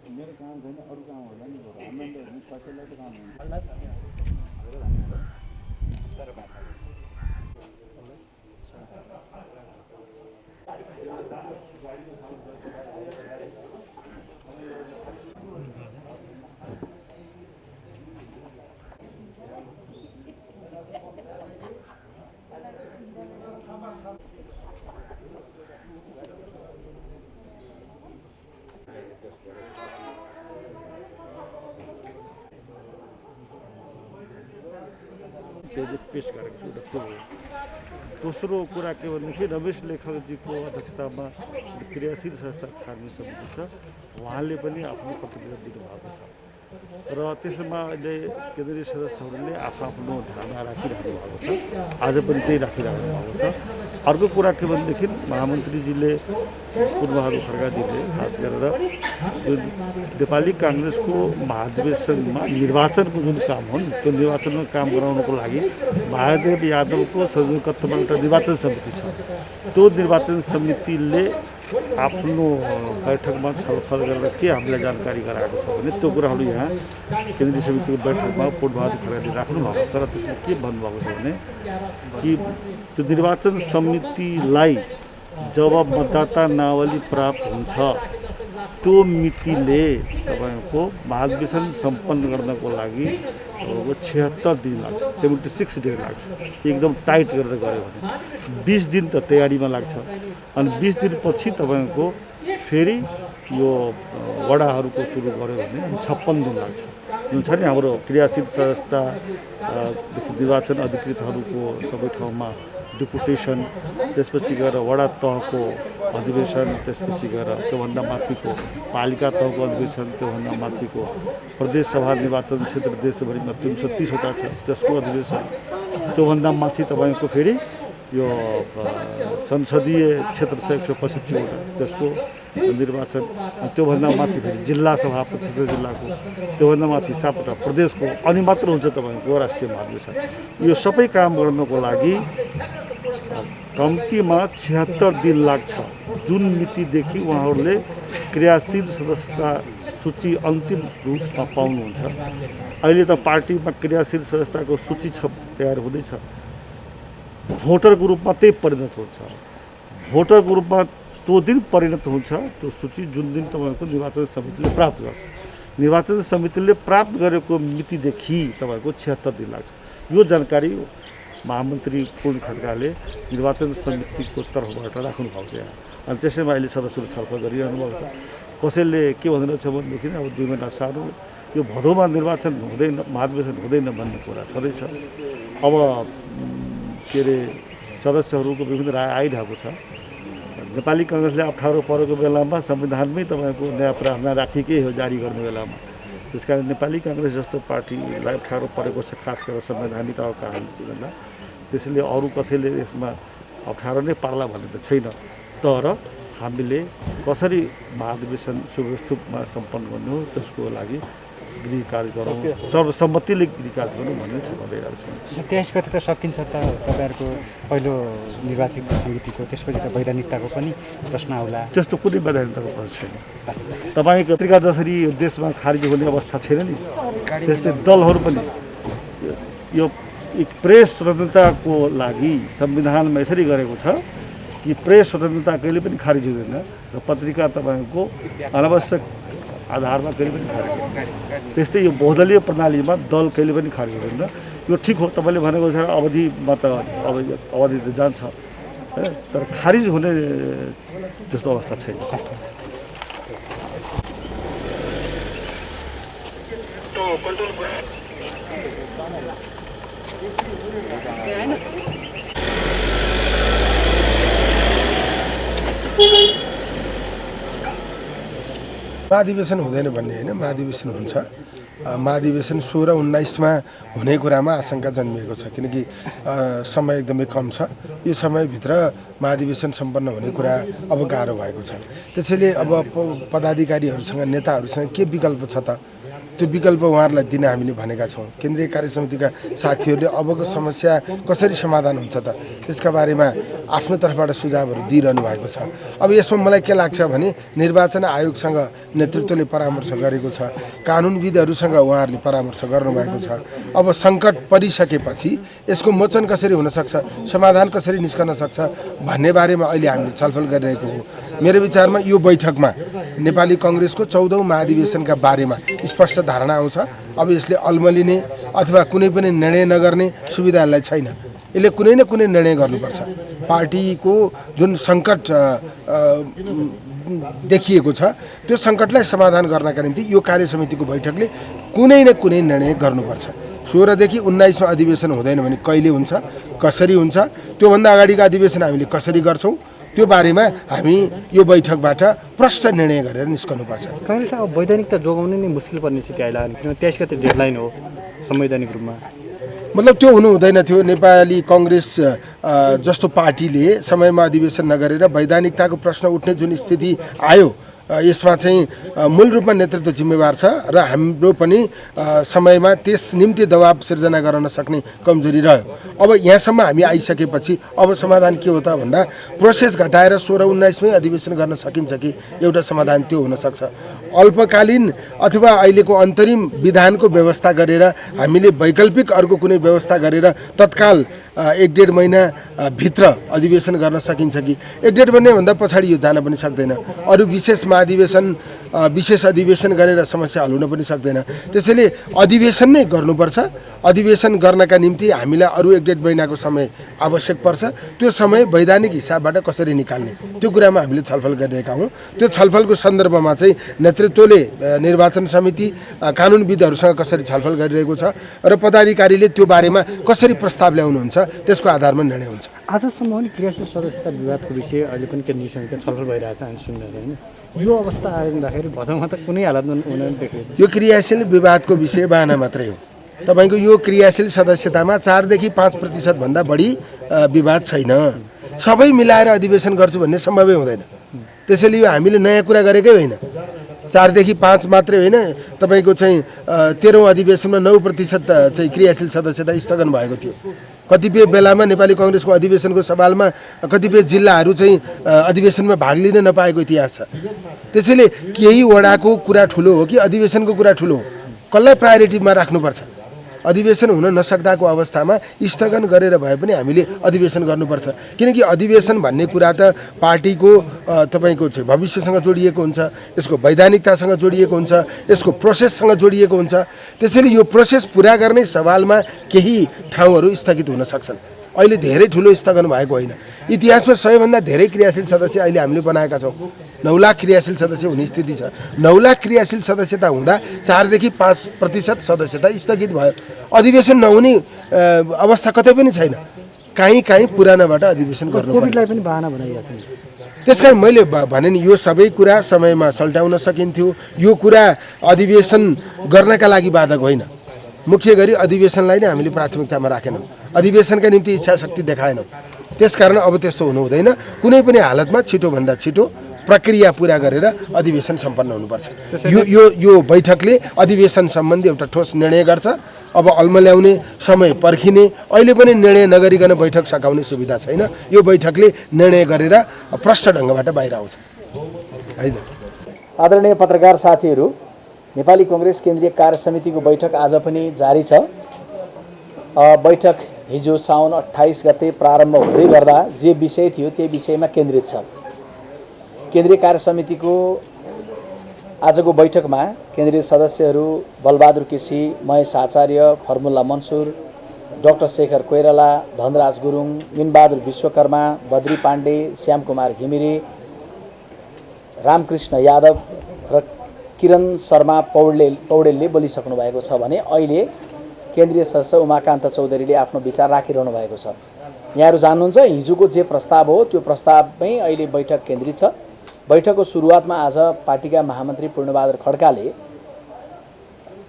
मेरो काम छैन अरू काम होला नि हामीलाई त कसैलाई त काम हुन्छ पेश गरेको छु जस्तो हो। दोस्रो कुरा के भनेदेखि रमेश लेखकजीको अध्यक्षतामा क्रियाशील संस्था छानबिन समिति छ, उहाँले पनि आफ्नो प्रतिक्रिया दिनुभएको छ र त्यसमा अहिले केन्द्रीय सदस्यहरूले आफ्नो ध्यानमा राखिरहनु भएको छ, आज पनि त्यही राखिरहनु भएको छ। अर्को कुरा के भनेदेखि महामन्त्रीजीले पूर्वबहादुर खड्काजीले खास गरेर जुन नेपाली काङ्ग्रेसको महाधिवेशनमा निर्वाचनको जुन काम हो नि त्यो निर्वाचनमा काम गराउनको लागि महादेव यादवको संयोजकत्वमा एउटा निर्वाचन समिति छ। त्यो निर्वाचन समितिले आफ्नो बैठकमा छलफल गरेर के हामीलाई जानकारी गराएको छ भने त्यो कुराहरू यहाँ केन्द्रीय समितिको बैठकमा पूर्वबहादुर खड्काले राख्नु भएको छ र त्यसले के भन्नुभएको छ भने कि त्यो निर्वाचन समितिलाई जब मतदाता नावली प्राप्त हुन्छ त्यो मितिले तपाईँको महाधिवेशन सम्पन्न गर्नको लागि 76 दिन लाग्छ, 76 डेज लाग्छ। एकदम टाइट गरेर गऱ्यो भने 20 दिन त तयारीमा लाग्छ अनि 20 दिनपछि तपाईँको फेरि यो वडाहरूको सुरु गऱ्यो भने 56 दिन लाग्छ। जुन छ नि हाम्रो क्रियाशील संस्थादेखि निर्वाचन अधिकृतहरूको सबै ठाउँमा डिपुटेसन, त्यसपछि गएर वडा तहको अधिवेशन, त्यसपछि गएर त्योभन्दा माथिको पालिका तहको अधिवेशन, त्योभन्दा माथिको प्रदेश सभा निर्वाचन क्षेत्र देशभरिमा 330वटा छ त्यसको अधिवेशन, त्योभन्दा माथि तपाईँको फेरि यो संसदीय क्षेत्र छ 165वटा त्यसको निर्वाचन, त्योभन्दा माथि फेरि जिल्ला सभापति जिल्लाको, त्योभन्दा माथि 7वटा प्रदेशको, अनि मात्र हुन्छ तपाईँको राष्ट्रिय महाधिवेशन। यो सबै काम गर्नको लागि कम्तीमा 76 दिन लाग्छ, जुन मितिदेखि उहाँहरूले क्रियाशील सदस्यता सूची अन्तिम रूपमा पाउनुहुन्छ। अहिले त पार्टीमा क्रियाशील सदस्यताको सूची छ, तयार हुँदैछ, भोटरको रूपमा त्यही परिणत हुन्छ। भोटरको रूपमा त्यो दिन परिणत हुन्छ त्यो सूची जुन दिन तपाईँको निर्वाचन समितिले प्राप्त गर्छ। निर्वाचन समितिले प्राप्त गरेको मितिदेखि तपाईँको 76 दिन लाग्छ। यो जानकारी महामन्त्री पूर्ण खड्काले निर्वाचन समितिको तर्फबाट राख्नु भएको छ यहाँ, अनि त्यसैमा अहिले सदस्यहरू छलफल गरिरहनु भएको छ। कसैले के भनिरहेछ भनेदेखि अब 2 महिना सानो यो भदौमा निर्वाचन हुँदैन, महाधिवेशन हुँदैन भन्ने कुरा छँदैछ। अब के अरे सदस्यहरूको विभिन्न राय आइरहेको छ। नेपाली काङ्ग्रेसले अप्ठ्यारो परेको बेलामा संविधानमै तपाईँको नयाँ प्रावधान राखिकै हो जारी गर्ने बेलामा, त्यसकारण नेपाली काङ्ग्रेस जस्तो पार्टीलाई अप्ठ्यारो परेको छ, खास गरेर संवैधानिकताको कारणले। त्यसैले अरू कसैले यसमा अप्ठ्यारो नै पार्ला भन्ने त छैन, तर हामीले कसरी महाधिवेशन सुव्यवस्थितमा सम्पन्न गर्नु हो त्यसको लागि गृह कार्य गरौँ, सर्वसम्मतिले गृह कार्य गरौँ भन्ने छ भइरहेको छ। 23 गते त सकिन्छ त तपाईँहरूको पहिलो निर्वाचित समितिको, त्यसपछि त वैधानिकताको पनि प्रश्न आउला। त्यस्तो कुनै वैधानिकताको प्रश्न छैन। तपाईँको पत्रिका जसरी देशमा खारिज हुने अवस्था छैन नि, त्यस्तै दलहरू पनि यो प्रेस स्वतन्त्रताको लागि संविधानमा यसरी गरेको छ कि प्रेस स्वतन्त्रता कहिले पनि खारिज हुँदैन र पत्रिका तपाईँको अनावश्यक आधारमा कहिले पनि खारिज हुँदैन। त्यस्तै यो बहुदलीय प्रणालीमा दल कहिले पनि खारिज हुँदैन। यो ठिक हो, तपाईँले भनेको छ अवधिमा त अवधि त जान्छ, तर खारिज हुने त्यस्तो अवस्था छैन। महाधिवेशन हुँदैन भन्ने होइन, महाधिवेशन हुन्छ। महाधिवेशन 16-19मा हुने कुरामा आशंका जन्मिएको छ, किनकि समय एकदमै कम छ। यो समयभित्र महाधिवेशन सम्पन्न हुने कुरा अब गाह्रो भएको छ। त्यसैले अब पदाधिकारीहरूसँग नेताहरूसँग के विकल्प छ त, त्यो विकल्प उहाँहरूलाई दिन हामीले भनेका छौँ। केन्द्रीय कार्य समितिका साथीहरूले अबको समस्या कसरी समाधान हुन्छ त, त्यसका बारेमा आफ्नो तर्फबाट सुझावहरू दिइरहनु भएको छ। अब यसमा मलाई के लाग्छ भने निर्वाचन आयोगसँग नेतृत्वले परामर्श गरेको छ, कानुनविदहरूसँग उहाँहरूले परामर्श गर्नुभएको छ। अब सङ्कट परिसकेपछि यसको मोचन कसरी हुनसक्छ, समाधान कसरी निस्कन सक्छ भन्ने बारेमा अहिले हामीले छलफल गरिरहेको हो। मेरो विचारमा यो बैठकमा नेपाली कङ्ग्रेसको 14औं महाधिवेशनका बारेमा स्पष्ट धारणा आउँछ। अब यसले अल्मलिने अथवा कुनै पनि निर्णय नगर्ने सुविधालाई छैन। यसले कुनै न कुनै निर्णय गर्नुपर्छ। पार्टीको जुन सङ्कट देखिएको छ त्यो सङ्कटलाई समाधान गर्नका निम्ति यो कार्य समितिको बैठकले कुनै न कुनै निर्णय गर्नुपर्छ। 16 देखि 19मा अधिवेशन हुँदैन भने कहिले हुन्छ, कसरी हुन्छ, त्योभन्दा अगाडिको अधिवेशन हामीले कसरी गर्छौँ, त्यो बारेमा हामी यो बैठकबाट प्रष्ट निर्णय गरेर निस्कनुपर्छ। काङ्ग्रेसलाई अब वैधानिकता जोगाउनै नै मुस्किल पर्ने स्थिति आइला, किनभने 23 गते डेडलाइन हो संवैधानिक रूपमा। मतलब त्यो हुनु हुँदैन थियो। नेपाली कङ्ग्रेस जस्तो पार्टीले समयमा अधिवेशन नगरेर वैधानिकताको प्रश्न उठ्ने जुन स्थिति आयो, यसमा चाहिँ मूल रूपमा नेतृत्व जिम्मेवार छ र हाम्रो पनि समयमा त्यस निम्ति दबाब सिर्जना गर्न सक्ने कमजोरी रह्यो। अब यहाँसम्म हामी आइसकेपछि अब समाधान के हो त भन्दा प्रोसेस घटाएर 16-19मै अधिवेशन गर्न सकिन्छ कि एउटा समाधान त्यो हुनसक्छ। अल्पकालीन अथवा अहिलेको अन्तरिम विधानको व्यवस्था गरेर हामीले वैकल्पिक अर्को कुनै व्यवस्था गरेर तत्काल 1-1.5 महिनाभित्र अधिवेशन गर्न सकिन्छ कि 1-1.5 महिनाभन्दा पछाडि यो जान पनि सक्दैन। अरू विशेष अधिवेशन गरेर समस्या हल हुन पनि सक्दैन। त्यसैले अधिवेशन नै गर्नुपर्छ। अधिवेशन गर्नका निम्ति हामीलाई अरू 1-1.5 महिनाको समय आवश्यक पर्छ। त्यो समय वैधानिक हिसाबबाट कसरी निकाल्ने त्यो कुरामा हामीले छलफल गरिरहेका हौँ। त्यो छलफलको सन्दर्भमा चाहिँ नेतृत्वले निर्वाचन समिति कानुनविदहरूसँग कसरी छलफल गरिरहेको छ र पदाधिकारीले त्यो बारेमा कसरी प्रस्ताव ल्याउनुहुन्छ त्यसको आधारमा निर्णय हुन्छ। आजसम्म पनि क्रियाशील सदस्यता विवादको विषय अहिले पनि केन्द्रीय समितिमा छलफल भइरहेछ हामी सुन्दैछौँ होइन। यो अवस्था आउँदाखेरि भदौमा त कुनै हालतमा हुन देखेको। यो क्रियाशील विवादको विषय बहाना मात्रै हो। तपाईँको यो क्रियाशील सदस्यतामा 4देखि 5% भन्दा बढी विवाद छैन। सबै मिलाएर अधिवेशन गर्छु भन्ने सम्भवै हुँदैन। त्यसैले यो हामीले नयाँ कुरा गरेकै होइन। 4देखि 5 मात्रै होइन, तपाईँको चाहिँ 13औं अधिवेशनमा 9% चाहिँ क्रियाशील सदस्यता स्थगन भएको थियो। कतिपय बेलामा नेपाली कङ्ग्रेसको अधिवेशनको सवालमा कतिपय जिल्लाहरू चाहिँ अधिवेशनमा भाग लिन नपाएको इतिहास छ। त्यसैले केही वडाको कुरा ठुलो हो कि अधिवेशनको कुरा ठुलो हो, कसलाई प्रायोरिटीमा राख्नुपर्छ। अधिवेशन हुन नसक्दाको अवस्थामा स्थगन गरेर भए पनि हामीले अधिवेशन गर्नुपर्छ। किनकि अधिवेशन भन्ने कुरा त पार्टीको तपाईँको चाहिँ भविष्यसँग जोडिएको हुन्छ, यसको वैधानिकतासँग जोडिएको हुन्छ, यसको प्रोसेससँग जोडिएको हुन्छ। त्यसैले यो प्रोसेस पुरा गर्ने सवालमा केही ठाउँहरू स्थगित हुन सक्छन्। अहिले धेरै ठुलो स्थगन भएको होइन। इतिहासमा सबैभन्दा धेरै क्रियाशील सदस्य अहिले हामीले बनाएका छौँ। 9 लाख क्रियाशील सदस्य हुने स्थिति छ। 9 लाख क्रियाशील सदस्यता हुँदा 4देखि 5% सदस्यता स्थगित भयो। अधिवेशन नहुने अवस्था कतै पनि छैन। कहीँ पुरानाबाट अधिवेशन गर्नु पर्यो। कोभिडलाई पनि बहाना बनाइएको छ। त्यसकारण मैले भने नि यो सबै कुरा समयमा सल्टाउन सकिन्थ्यो। यो कुरा अधिवेशन गर्नका लागि बाधक होइन। मुख्य गरी अधिवेशनलाई नै हामीले प्राथमिकतामा राखेनौँ। अधिवेशनका निम्ति इच्छा शक्ति देखाएनौँ। त्यसकारण अब त्यस्तो हुनु हुँदैन। कुनै पनि हालतमा छिटोभन्दा छिटो प्रक्रिया पुरा गरेर अधिवेशन सम्पन्न हुनुपर्छ। यो बैठकले अधिवेशन सम्बन्धी एउटा ठोस निर्णय गर्छ। अब अल्मल्याउने समय पर्खिने अहिले पनि निर्णय नगरिकन बैठक सकाउने सुविधा छैन। यो बैठकले निर्णय गरेर प्रष्ट ढङ्गबाट बाहिर आउँछ है त। आदरणीय पत्रकार साथीहरू, नेपाली कङ्ग्रेस केन्द्रीय कार्य समितिको बैठक आज पनि जारी छ। बैठक हिजो साउन 28 गते प्रारम्भ हुँदै गर्दा जे विषय थियो त्यही विषयमा केन्द्रित छ। केन्द्रीय कार्य समितिको आजको बैठकमा केन्द्रीय सदस्यहरू बलबहादुर केसी, महेश आचार्य, फर्मुला मन्सुर, डाक्टर शेखर कोइराला, धनराज गुरुङ, मिनबहादुर विश्वकर्मा, बद्री पाण्डे, श्यामकुमार घिमिरे, रामकृष्ण यादव र किरण शर्मा पौडेलले बोलिसक्नु भएको छ भने अहिले केन्द्रीय सदस्य उमाकान्त चौधरीले आफ्नो विचार राखिरहनु भएको छ। यहाँहरू जान्नुहुन्छ हिजोको जे प्रस्ताव हो त्यो प्रस्तावमै अहिले बैठक केन्द्रित छ। बैठकको सुरुवातमा आज पार्टीका महामन्त्री पूर्णबहादुर खड्काले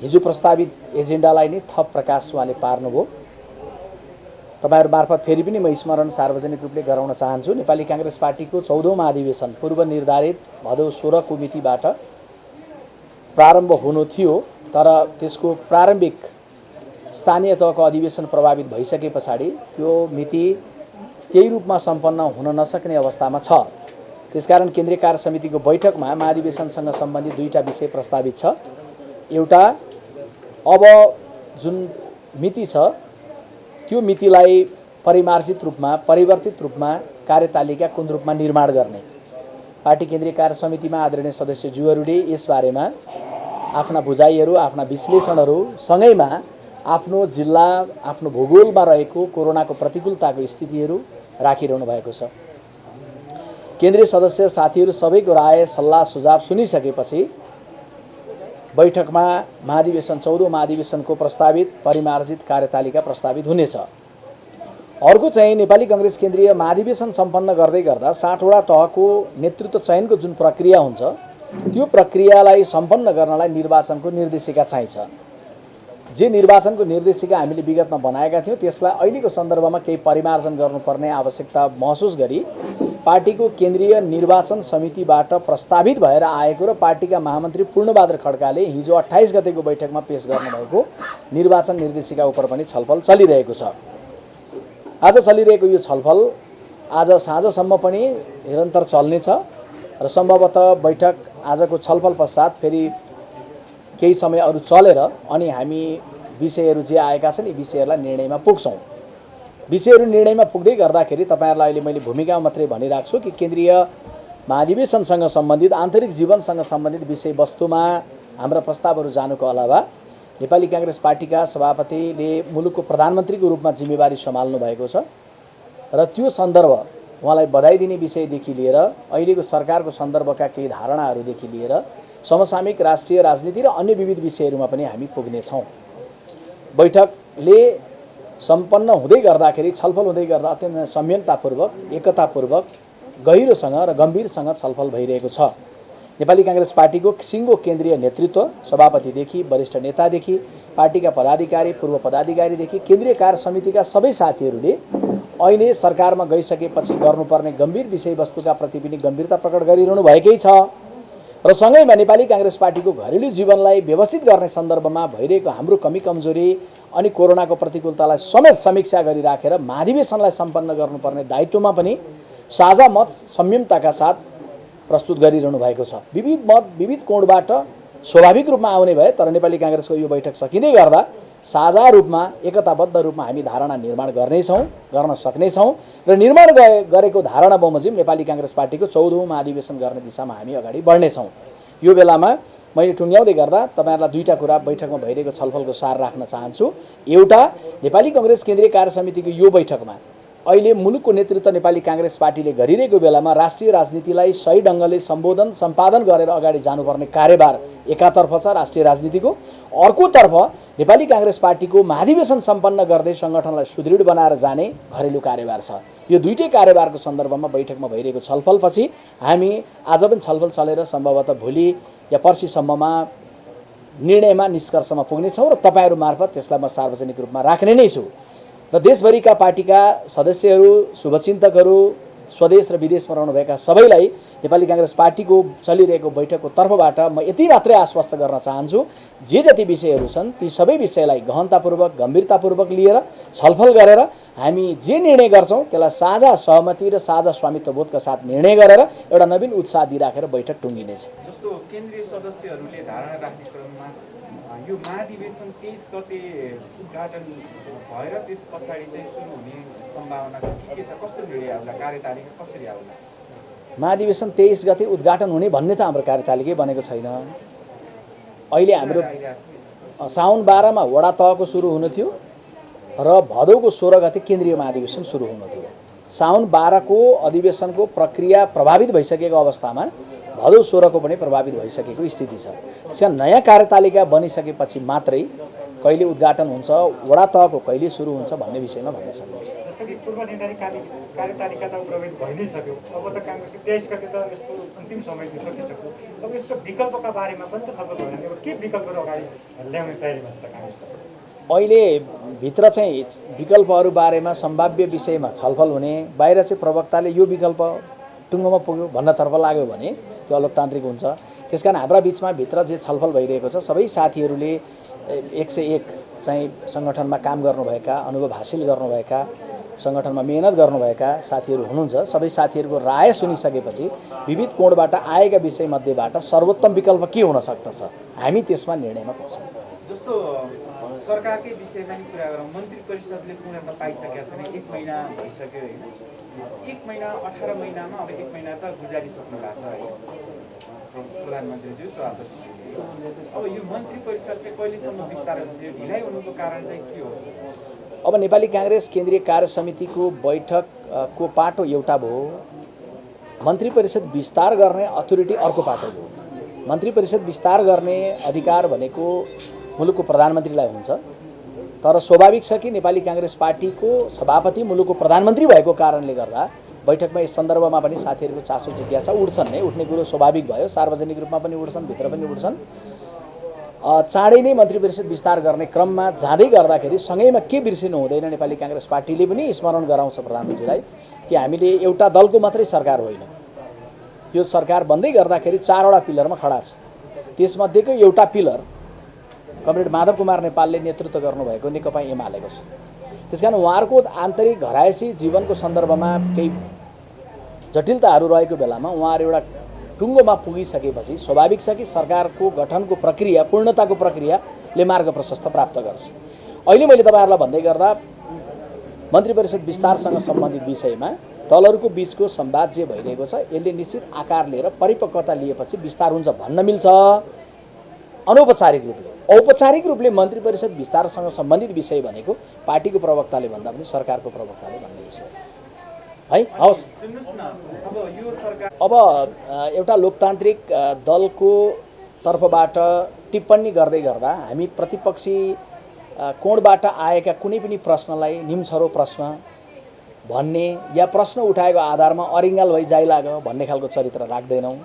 हिजो प्रस्तावित एजेन्डालाई नै थप प्रकाश उहाँले पार्नुभयो। तपाईहरु मार्फत फेरि पनि म स्मरण सार्वजनिक रूपले गराउन चाहन्छु। नेपाली कांग्रेस पार्टीको 14औं महाधिवेशन पूर्व निर्धारित भदौ 16 को मितिबाट प्रारम्भ हुनु थियो, तर त्यसको प्रारम्भिक स्थानीय तहको अधिवेशन प्रभावित भइसके पछाडि त्यो मिति त्यही रूपमा सम्पन्न हुन नसक्ने अवस्थामा छ। त्यसकारण केन्द्रीय कार्य समितिको बैठकमा महाधिवेशनसँग सम्बन्धित दुईटा विषय प्रस्तावित छ। एउटा अब जुन मिति छ त्यो मितिलाई परिमार्जित रूपमा परिवर्तित रूपमा कार्यतालिका कुन रूपमा निर्माण गर्ने, पार्टी केन्द्रीय कार्य समितिमा आदरणीय सदस्यज्यूहरूले यसबारेमा आफ्ना बुझाइहरू आफ्ना विश्लेषणहरू सँगैमा आफ्नो जिल्ला आफ्नो भूगोलमा रहेको कोरोनाको प्रतिकूलताको स्थितिहरू राखिरहनु भएको छ। केन्द्रीय सदस्य साथीहरू सबैको राय सल्लाह सुझाव सुनिसकेपछि बैठकमा महाधिवेशन 14औं महाधिवेशनको प्रस्तावित परिमार्जित कार्यतालिका प्रस्तावित हुनेछ। अर्को चाहिँ नेपाली कांग्रेस केन्द्रीय महाधिवेशन सम्पन्न गर्दै गर्दा 60 वटा तहको नेतृत्व चयनको जुन प्रक्रिया हुन्छ त्यो प्रक्रियालाई सम्पन्न गर्नलाई निर्वाचनको निर्देशिका चाहिन्छ। जे निर्वाचनको निर्देशिका हामीले विगतमा बनाएका थियौं त्यसलाई अहिलेको सन्दर्भमा केही परिमार्जन गर्नुपर्ने आवश्यकता महसुस गरी पार्टीको केन्द्रीय निर्वाचन समितिबाट प्रस्तावित भएर आएको र पार्टीका महामन्त्री पूर्णबहादुर खड्काले हिजो 28 गतेको बैठकमा पेश गर्नुभएको निर्वाचन निर्देशिका उप पनि छलफल चलिरहेको छ। आज चलिरहेको यो छलफल आज साँझसम्म पनि निरन्तर चल्नेछ र सम्भवतः बैठक आजको छलफल पश्चात फेरि केही समय अरु चलेर अनि हामी विषयहरू जे आएका छन् यी विषयहरूलाई निर्णयमा पुग्छौं। विषयहरू निर्णयमा पुग्दै गर्दाखेरि तपाईहरुलाई अहिले मैले भूमिकामा मात्रै भनिराख्छु कि केन्द्रीय महाधिवेशनसँग सम्बन्धित आन्तरिक जीवनसँग सम्बन्धित विषयवस्तुमा हाम्रा प्रस्तावहरू जानुको अलावा नेपाली कांग्रेस पार्टीका सभापतिले मुलुकको प्रधानमन्त्रीको रूपमा जिम्मेवारी सम्हाल्नु भएको छ र त्यो सन्दर्भ उहाँलाई बधाई दिने विषयदेखि लिएर अहिलेको सरकारको सन्दर्भका केही धारणाहरूदेखि लिएर समसामयिक राष्ट्रिय राजनीति र अन्य विविध विषयहरूमा पनि हामी पुग्नेछौँ। बैठकले सम्पन्न हुँदै गर्दाखेरि छलफल हुँदै गर्दा अत्यन्त संयमतापूर्वक एकतापूर्वक गहिरोसँग र गम्भीरसँग छलफल भइरहेको छ। नेपाली कांग्रेस पार्टीको सिङ्गो केन्द्रीय नेतृत्व सभापतिदेखि वरिष्ठ नेतादेखि पार्टीका पदाधिकारी पूर्व पदाधिकारीदेखि केन्द्रीय कार्य समितिका सबै साथीहरूले अहिले सरकारमा गइसकेपछि गर्नुपर्ने गम्भीर विषयवस्तुका प्रति पनि गम्भीरता प्रकट गरिरहनु भएकै छ र सँगैमा नेपाली कांग्रेस पार्टीको घरेलु जीवनलाई व्यवस्थित गर्ने सन्दर्भमा भइरहेको हाम्रो कमी कमजोरी अनि कोरोनाको प्रतिकूलतालाई समेत समीक्षा गरिराखेर महाधिवेशनलाई सम्पन्न गर्नुपर्ने दायित्वमा पनि साझा मत संयमताका साथ प्रस्तुत गरिरहनु भएको छ। विविध मत विविध कोणबाट स्वाभाविक रूपमा आउने भए तर नेपाली कांग्रेसको यो बैठक सकिँदै गर्दा साझा रूपमा एकताबद्ध रूपमा हामी धारणा निर्माण गर्नेछौँ गर्न सक्नेछौँ र निर्माण गरेको धारणा बमोजिम नेपाली कांग्रेस पार्टीको 14औं महाधिवेशन गर्ने दिशामा हामी अगाडि बढ्नेछौँ। यो बेलामा मैले टुङ्ग्याउँदै गर्दा तपाईहरुलाई दुईटा कुरा बैठकमा भइरहेको छलफलको सार राख्न चाहन्छु। एउटा, नेपाली कांग्रेस केन्द्रीय कार्य समितिको यो बैठकमा अहिले मुलुकको नेतृत्व नेपाली कांग्रेस पार्टीले गरिरहेको बेलामा राष्ट्रिय राजनीतिलाई सही ढंगले सम्बोधन सम्पादन गरेर अगाडि जानुपर्ने कार्यभार एकातर्फ छ राष्ट्रिय राजनीतिको, अर्कोतर्फ नेपाली कांग्रेस पार्टीको महाधिवेशन सम्पन्न गर्दै संगठनलाई सुदृढ बनाएर जाने घरेलु कार्यभार छ। यो दुईटै कार्यभारको सन्दर्भमा बैठकमा भइरहेको छलफलपछि हामी आज पनि छलफल चलेर सम्भवतः भोलि या पर्सिसम्ममा निर्णयमा निष्कर्षमा पुग्नेछौँ र तपाईहरु मार्फत त्यसलाई म सार्वजनिक रूपमा राख्ने नै छु र देशभरिका पार्टीका सदस्यहरू शुभचिन्तकहरू स्वदेश र विदेशमा रहनुभएका सबैलाई नेपाली कांग्रेस पार्टीको चलिरहेको बैठकको तर्फबाट म यति मात्रै आश्वस्त गर्न चाहन्छु, जे जति विषयहरू छन् ती सबै विषयलाई गहनतापूर्वक गम्भीरतापूर्वक लिएर छलफल गरेर हामी जे निर्णय गर्छौं त्यसलाई साझा सहमति र साझा स्वामित्व बोधका साथ निर्णय गरेर एउटा नवीन उत्साह दिइराखेर बैठक टुङ्गिनेछ। जस्तो केन्द्रीय सदस्यहरूले धारणा राख्ने क्रममा यो महाधिवेशन 23 गते उद्घाटन भएर त्यस पछाडि चाहिँ सुरु हुने सम्भावना के छ? कस्तो निर्णय आउला? कार्यतालिका कसरी आउला? महाधिवेशन 23 गते उद्घाटन हुने भन्ने त हाम्रो कार्यतालिकै बनेको छैन। अहिले हाम्रो साउन 12 मा वडा तहको सुरु हुनु थियो र भदौको 16 गते केन्द्रीय महाधिवेशन सुरु हुनु थियो। साउन 12 को अधिवेशनको प्रक्रिया प्रभावित भइसकेको अवस्थामा भदौ 16 को पनि प्रभावित भइसकेको स्थिति छ। त्यसैले नयाँ कार्यतालिका बनिसकेपछि मात्रै कहिले उद्घाटन हुन्छ, वडा तहको कहिले सुरु हुन्छ भन्ने विषयमा भन्न सकिन्छ। जस्तो कि पूर्व निर्धारित कार्यतालिका त प्रवेश भइ नै सक्यो, अब त काङ्ग्रेसको 23 गते त यसको अन्तिम समय सकिसक्यो। अब यसको विकल्पका बारेमा पनि त छलफल भएन। अब के विकल्पहरू अगाडि ल्याउने तयारीमा छ त काङ्ग्रेस? अहिले भित्र चाहिँ विकल्पहरू बारेमा सम्भाव्य विषयमा छलफल हुने, बाहिर चाहिँ प्रवक्ताले यो विकल्प टुङ्गोमा पुग्यो भन्नतर्फ लाग्यो भने त्यो अलोकतान्त्रिक हुन्छ। त्यसकारण हाम्रा बिचमा भित्र जे छलफल भइरहेको छ, सबै साथीहरूले 101 चाहिँ सङ्गठनमा काम गर्नुभएका, अनुभव हासिल गर्नुभएका, सङ्गठनमा मेहनत गर्नुभएका साथीहरू हुनुहुन्छ। सबै साथीहरूको राय सुनिसकेपछि विविध कोणबाट आएका विषयमध्येबाट सर्वोत्तम विकल्प के हुन सक्दछ, हामी त्यसमा निर्णयमा पुग्छौँ। जस्तो सरकारकै विषयमा नि कुरा गरौँ, मन्त्री परिषदले पूर्णता पाइसकेका छैन, 1 महिना भइसक्यो होइन। 1 महिना 18 महिनामा अब 1 महिना त गुजारिसक्नु भएको छ है प्रधानमन्त्रीज्यू, सभापतिज्यूले। अब यो मन्त्री परिषद चाहिँ कहिलेसम्म विस्तार हुन्छ? यो ढिलाइ हुनुको कारण चाहिँ के हो? अब नेपाली काङ्ग्रेस केन्द्रीय कार्य समितिको बैठकको पाटो एउटा भयो, मन्त्री परिषद विस्तार गर्ने अथोरिटी अर्को पाटो भयो। मन्त्री परिषद विस्तार गर्ने अधिकार भनेको मुलुकको प्रधानमन्त्रीलाई हुन्छ, तर स्वाभाविक छ कि नेपाली काङ्ग्रेस पार्टीको सभापति मुलुकको प्रधानमन्त्री भएको कारणले गर्दा बैठकमा यस सन्दर्भमा पनि साथीहरूको चासो जिज्ञासा उठ्छन् नै, उठ्ने कुरो स्वाभाविक भयो। सार्वजनिक रूपमा पनि उठ्छन्, भित्र पनि उठ्छन्। चाँडै नै मन्त्री परिषद विस्तार गर्ने क्रममा जाँदै गर्दाखेरि सँगैमा के बिर्सिनु हुँदैन, नेपाली काङ्ग्रेस पार्टीले पनि स्मरण गराउँछ प्रधानमन्त्रीलाई कि हामीले एउटा दलको मात्रै सरकार होइन, यो सरकार बन्दै गर्दाखेरि 4वटा पिलरमा खडा छ। त्यसमध्येको एउटा पिलर कमरेड माधव कुमार नेपालले नेतृत्व गर्नुभएको नेकपा एमालेको छ। त्यसकारण उहाँहरूको आन्तरिक घरायसी जीवनको सन्दर्भमा केही जटिलताहरू रहेको बेलामा उहाँहरू एउटा टुङ्गोमा पुगिसकेपछि स्वाभाविक छ कि सरकारको गठनको प्रक्रिया, पूर्णताको प्रक्रियाले मार्ग प्रशस्त प्राप्त गर्छ। अहिले मैले तपाईँहरूलाई भन्दै गर्दा मन्त्री परिषद विस्तारसँग सम्बन्धित विषयमा दलहरूको बिचको संवाद जे भइरहेको छ, यसले निश्चित आकार लिएर परिपक्वता लिएपछि विस्तार हुन्छ भन्न मिल्छ अनौपचारिक रूपले। औपचारिक रूपले मन्त्री परिषद विस्तारसँग सम्बन्धित विषय भनेको पार्टीको प्रवक्ताले भन्दा पनि सरकारको प्रवक्ताले भन्ने विषय है। हवस्, सुन्नुहोस् न, अब यो सरकार अब एउटा लोकतान्त्रिक दलको तर्फबाट टिप्पणी गर्दै गर्दा हामी प्रतिपक्षी कोणबाट आएका कुनै पनि प्रश्नलाई निम्छरो प्रश्न भन्ने या प्रश्न उठाएको आधारमा अरिङ्गाल भई जाइलाग्यो भन्ने खालको चरित्र राख्दैनौँ।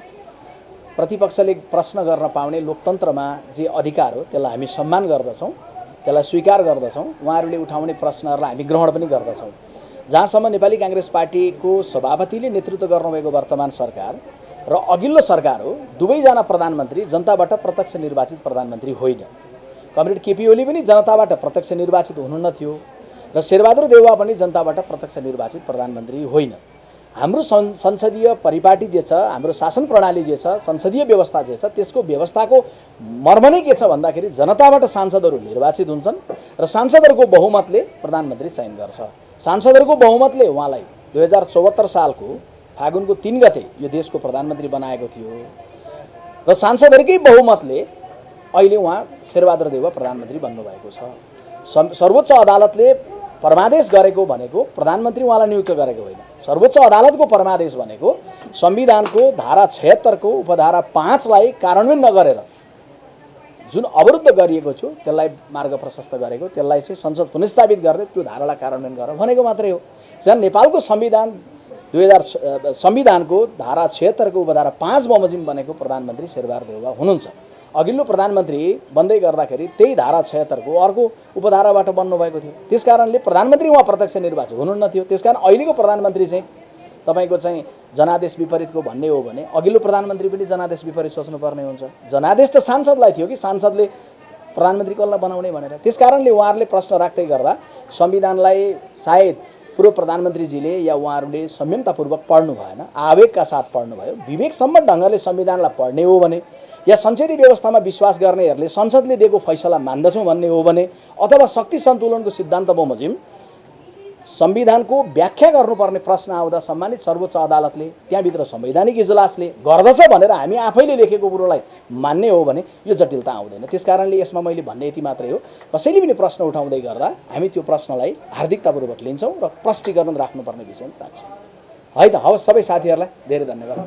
प्रतिपक्षले प्रश्न गर्न पाउने लोकतन्त्रमा जे अधिकार हो त्यसलाई हामी सम्मान गर्दछौँ, त्यसलाई स्वीकार गर्दछौँ। उहाँहरूले उठाउने प्रश्नहरूलाई हामी ग्रहण पनि गर्दछौँ। जहाँसम्म नेपाली काङ्ग्रेस पार्टीको सभापतिले नेतृत्व गर्नुभएको वर्तमान सरकार र अघिल्लो सरकार हो, दुवैजना प्रधानमन्त्री जनताबाट प्रत्यक्ष निर्वाचित प्रधानमन्त्री होइन। कमरेड केपी ओली पनि जनताबाट प्रत्यक्ष निर्वाचित हुनुहुन्न थियो र शेरबहादुर देउवा पनि जनताबाट प्रत्यक्ष निर्वाचित प्रधानमन्त्री होइन। हाम्रो संसदीय परिपाटी जे छ, हाम्रो शासन प्रणाली जे छ, संसदीय व्यवस्था जे छ, त्यसको व्यवस्थाको मर्म नै के छ भन्दाखेरि जनताबाट सांसदहरू निर्वाचित हुन्छन् र सांसदहरूको बहुमतले प्रधानमन्त्री चयन गर्छ। सांसदहरूको बहुमतले उहाँलाई 2074 सालको फागुनको 3 गते यो देशको प्रधानमन्त्री बनाएको थियो र सांसदहरूकै बहुमतले अहिले उहाँ शेरबहादुर देउवा प्रधानमन्त्री बन्नुभएको छ। सर्वोच्च अदालतले परमादेश गरेको भनेको प्रधानमन्त्री उहाँलाई नियुक्त गरेको होइन। सर्वोच्च अदालतको परमादेश भनेको संविधानको धारा 76 को उपधारा 5 लाई कार्यान्वयन नगरेर जुन अवरुद्ध गरिएको थियो त्यसलाई मार्ग प्रशस्त गरेको, त्यसलाई चाहिँ संसद पुनर्स्थापित गर्दै त्यो धारालाई कार्यान्वयन गर भनेको मात्रै हो। जहाँ नेपालको संविधान 2000 संविधानको धारा 76 को उपधारा 5 बमोजिम बनेको प्रधानमन्त्री शेरबहादुर देउवा हुनुहुन्छ। अघिल्लो प्रधानमन्त्री बन्दै गर्दाखेरि त्यही धारा 76 को अर्को उपधाराबाट बन्नुभएको थियो। त्यसकारणले प्रधानमन्त्री उहाँ प्रत्यक्ष निर्वाचित हुनुहुन्न थियो। त्यसकारण अहिलेको प्रधानमन्त्री चाहिँ तपाईको चाहिँ जनादेश विपरीतको भन्ने हो भने अघिल्लो प्रधानमन्त्री पनि जनादेश विपरीत सोच्नुपर्ने हुन्छ। जनादेश त सांसदलाई थियो कि सांसदले प्रधानमन्त्री कसलाई बनाउने भनेर। त्यसकारणले उहाँहरूले प्रश्न राख्दै गर्दा संविधानलाई सायद पूर्व प्रधानमन्त्रीजीले या उहाँहरूले संयमतापूर्वक पढ्नु भएन, आवेगका साथ पढ्नुभयो। विवेकसम्म ढङ्गले संविधानलाई पढ्ने हो भने या संसदीय व्यवस्थामा विश्वास गर्नेहरूले संसदले दिएको फैसला मान्दछौँ भन्ने हो भने अथवा शक्ति सन्तुलनको सिद्धान्त बमोजिम संविधानको व्याख्या गर्नुपर्ने प्रश्न आउँदा सम्मानित सर्वोच्च अदालतले त्यहाँभित्र संवैधानिक इजलासले गर्दछ भनेर हामी आफैले लेखेको कुरोलाई मान्ने हो भने यो जटिलता आउँदैन। त्यसकारणले यसमा मैले भन्ने यति मात्रै हो, कसैले पनि प्रश्न उठाउँदै गर्दा हामी त्यो प्रश्नलाई हार्दिकतापूर्वक लिन्छौँ र प्रष्टीकरण राख्नुपर्ने विषयमा राख्छौँ। है त, हवस्, सबै साथीहरूलाई धेरै धन्यवाद।